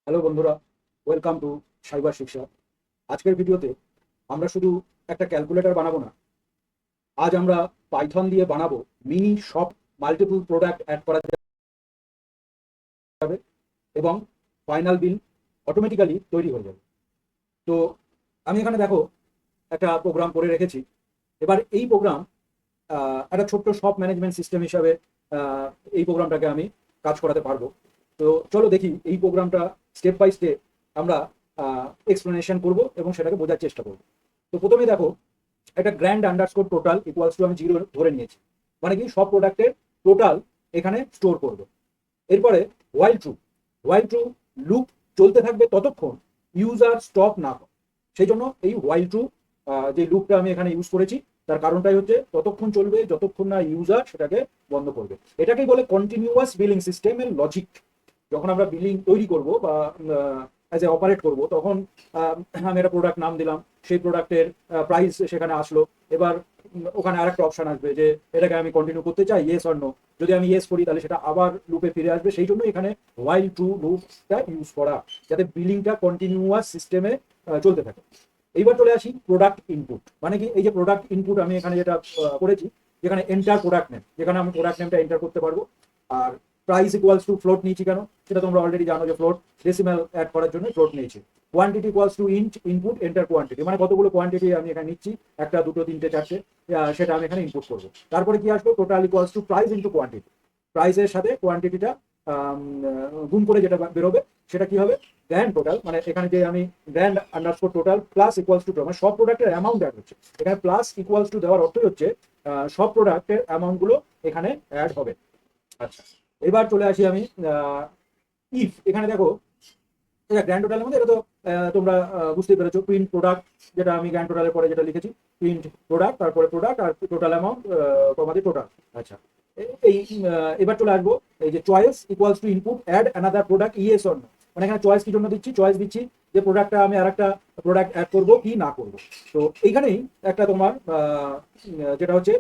Hello বন্ধুরা, welcome to cyber শিক্ষা। আজকের ভিডিওতে আমরা শুধু একটা ক্যালকুলেটর বানাবো না, আজ আমরা পাইথন দিয়ে বানাবো mini shop. Multiple product add করা যাবে এবং ফাইনাল বিল অটোমেটিক্যালি তৈরি হয়ে যাবে। তো আমি এখানে দেখো একটা প্রোগ্রাম করে রেখেছি। এবার এই প্রোগ্রাম একটা ছোট্ট শপ ম্যানেজমেন্ট সিস্টেম হিসাবে আহ, এই প্রোগ্রামটাকে আমি কাজ করাতে পারবো। তো চলো দেখি এই প্রোগ্রামটা স্টেপ বাই স্টেপ আমরা এক্সপ্লেনেশন করব এবং সেটাকে বোঝার চেষ্টা করব। তো প্রথমে দেখো, একটা grand underscore total equals to আমি জিরো ধরে নিয়েছি, মানে কি সব প্রোডাক্টের টোটাল এখানে স্টোর করব। এরপরে ওয়াইল ট্রু, ওয়াইল ট্রু লুপ চলতে থাকবে ততক্ষণ ইউজার স্টপ না হয়। সেই জন্য এই ওয়াইল ট্রু যে লুপটা আমি এখানে ইউজ করেছি, তার কারণটাই হচ্ছে ততক্ষণ চলবে যতক্ষণ না ইউজার সেটাকে বন্ধ করবে। এটাকেই বলে কন্টিনিউয়াস বিলিং সিস্টেমের লজিক। যখন আমরা বিলিং তৈরি করব বা অ্যাজ এ অপারেট করব, তখন আমি একটা প্রোডাক্ট নাম দিলাম, সেই প্রোডাক্টের প্রাইস সেখানে আসলো। এবার ওখানে আরেকটা অপশন আসবে যে এটাকে আমি কন্টিনিউ করতে চাই, ইয়েস অর নো। যদি আমি ইয়েস করি তাহলে সেটা আবার লুপে ফিরে আসবে। সেই জন্য এখানে ওয়াইল ট্রু লুপটা ইউজ করা, যাতে বিলিংটা কন্টিনিউয়াস সিস্টেমে চলতে থাকে। এইবার চলে আসি প্রোডাক্ট ইনপুট। মানে কি, এই যে প্রোডাক্ট ইনপুট আমি এখানে যেটা করেছি, যেখানে এন্টার প্রোডাক্ট নেম, যেখানে আমি প্রোডাক্ট নেমটা এন্টার করতে পারবো। আর প্রাইস ইকুয়ালস টু ফ্লোট নিয়েছি কেন, সেটা তোমরা অলরেডি জানো যে ফ্লোট ডেসিমাল অ্যাড করার জন্য ফ্লোট নিয়েছি। Quantity equals to input enter quantity, মানে কতগুলো কোয়ান্টিটি আমি এখানে নিচ্ছি, একটা দুটো তিনটে চারটে, সেটা আমি এখানে ইনপুট করবো। তারপরে কি আসলো, total equals to price into quantity. প্রাইসের সাথে কোয়ান্টিটিটা গুণ করে যেটা বেরোবে সেটা কি হবে, গ্র্যান্ড টোটাল। মানে এখানে যে আমি grand underscore total plus equals to, মানে সব প্রোডাক্টের অ্যামাউন্ট অ্যাড হচ্ছে এখানে। প্লাস ইকুয়ালস টু দেওয়ার অর্থই হচ্ছে সব প্রোডাক্টের অ্যামাউন্ট গুলো এখানে অ্যাড হবে। আচ্ছা, এবার চলে আসি আমি ইফ। এখানে দেখো, এটা গ্র্যান্ড টোটালের মধ্যে, এটা তো তোমরা বুঝতেই পেরেছো, প্রিন্ট প্রোডাক্ট, যেটা আমি গ্র্যান্ড টোটালের পরে যেটা লিখেছি, প্রিন্ট প্রোডাক্ট, তারপরে প্রোডাক্ট আর টোটাল অ্যামাউন্ট তোমাদের টোটাল। আচ্ছা, এই এবার চলে আসবো এই যে choice equals to input add another product yes or no. মানে এখানে চয়েস কি জন্য দিচ্ছি, চয়েস দিচ্ছি যে প্রোডাক্টটা আমি আর একটা প্রোডাক্ট অ্যাড করবো কি না করবো। তো এইখানেই একটা তোমার যেটা হচ্ছে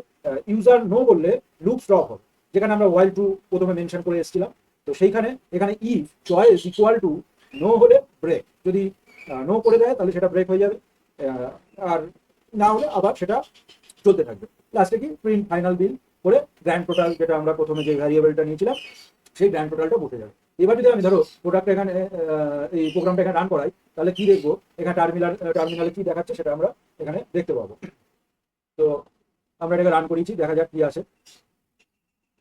ইউজার নো বললে লুপ স্টপ হবে, যেখানে আমরা ওয়াইল টু প্রথমে মেনশন করে এসেছিলাম। তো সেইখানে এখানে if choice equal to know হলে ব্রেক, যদি নো করে দেয় তাহলে সেটা ব্রেক হয়ে যাবে। আর না হলে আবার সেটা চলতে থাকবে। লাস্টে কি, প্রিন্ট ফাইনাল বিল করে গ্র্যান্ড টোটাল, যেটা আমরা প্রথমে যে ভ্যারিয়েবলটা নিয়েছিলাম, সেই গ্র্যান্ড টোটালটা বসে যাবে। এবার যদি আমি ধরো প্রোডাক্ট এখানে এই প্রোগ্রামটা এখানে রান করাই, তাহলে কি দেখবো, এখানে টার্মিনালে কি দেখাচ্ছে সেটা আমরা এখানে দেখতে পাবো। তো আমরা এটাকে রান করেছি, দেখা যাক কি আসে।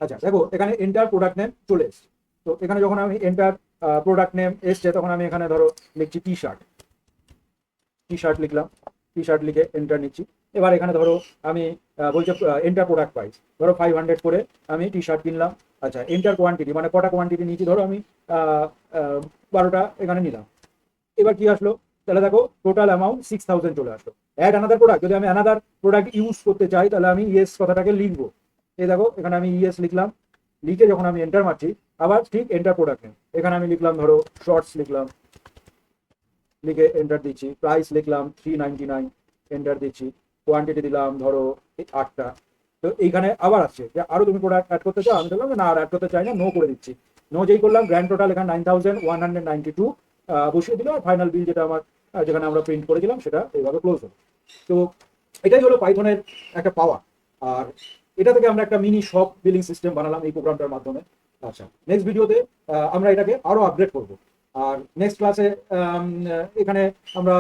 আচ্ছা দেখো, এখানে এন্টার প্রোডাক্ট নেম চলে এসছে। তো এখানে যখন আমি এন্টার প্রোডাক্ট নেম এসছে, তখন আমি এখানে ধরো লিখছি টি শার্ট। টি শার্ট লিখলাম, টি শার্ট লিখে এন্টার নিচ্ছি। এবার এখানে ধরো আমি বলছে এন্টার প্রোডাক্ট প্রাইস, ধরো 500 করে আমি টি শার্ট কিনলাম। আচ্ছা, এন্টার কোয়ান্টিটি, মানে কটা কোয়ান্টিটি নিয়েছি, ধরো আমি 12টা এখানে নিলাম। এবার কি আসলো, তাহলে দেখো টোটাল অ্যামাউন্ট 6000 চলে আসলো। অ্যাড আনাদার প্রোডাক্ট, যদি আমি আনাদার প্রোডাক্ট ইউজ করতে চাই তাহলে আমি ইয়েস কথাটাকে লিখবো। এই দেখো এখানে আমি ইয়েস লিখলাম, লিখে যখন আমি এন্টার মারছি, আবার ঠিক এন্টার প্রোডাক্ট নেম, এখানে আমি লিখলাম ধরো শর্টস লিখলাম, লিখে এন্টার দিচ্ছি। প্রাইস লিখলাম 399, এন্টার দিচ্ছি। কোয়ান্টিটি দিলাম ধরো 8টা। তো এইখানে আবার আসছে যে আরো তুমি প্রোডাক্ট অ্যাড করতে চাও, আমি বললাম না আর অ্যাড করতে চাই না, নো করে দিচ্ছি। নো যেই করলাম, গ্র্যান্ড টোটাল এখানে 9192 বসিয়ে দিল। আর ফাইনাল বিল যেটা আমার যেখানে আমরা প্রিন্ট করেছিলাম সেটা এইভাবে ক্লোজ হলো। তো এটাই হলো পাইথনের একটা পাওয়ার। আর এটা থেকে আমরা একটা মিনি শপ বিলিং সিস্টেম বানালাম এই প্রোগ্রামটার মাধ্যমে। আচ্ছা, নেক্সট ভিডিওতে আমরা এটাকে আরো আপগ্রেড করব। আর নেক্সট ক্লাসে এখানে আমরা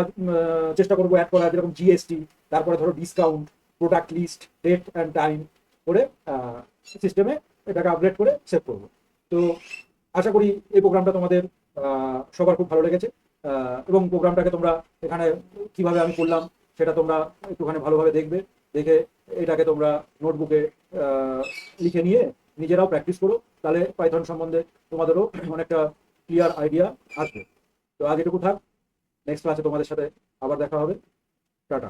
চেষ্টা করবো অ্যাড করা, যেরকম জিএসটি, তারপরে ধরো discount, product list, date and time করে সিস্টেমে এটাকে আপগ্রেড করে সেভ করবো। তো আশা করি এই প্রোগ্রামটা তোমাদের সবার খুব ভালো লেগেছে। এবং প্রোগ্রামটাকে তোমরা এখানে কিভাবে আমি করলাম সেটা তোমরা একটুখানি ভালোভাবে দেখবে। দেখে এটাকে তোমরা নোটবুকে লিখে নিয়ে নিজেরাও প্র্যাকটিস করো, তাহলে পাইথন সম্বন্ধে তোমাদেরও অনেকটা ক্লিয়ার আইডিয়া আসবে। তো আজ এটুকু থাক, নেক্সট ক্লাসে তোমাদের সাথে আবার দেখা হবে। টাটা।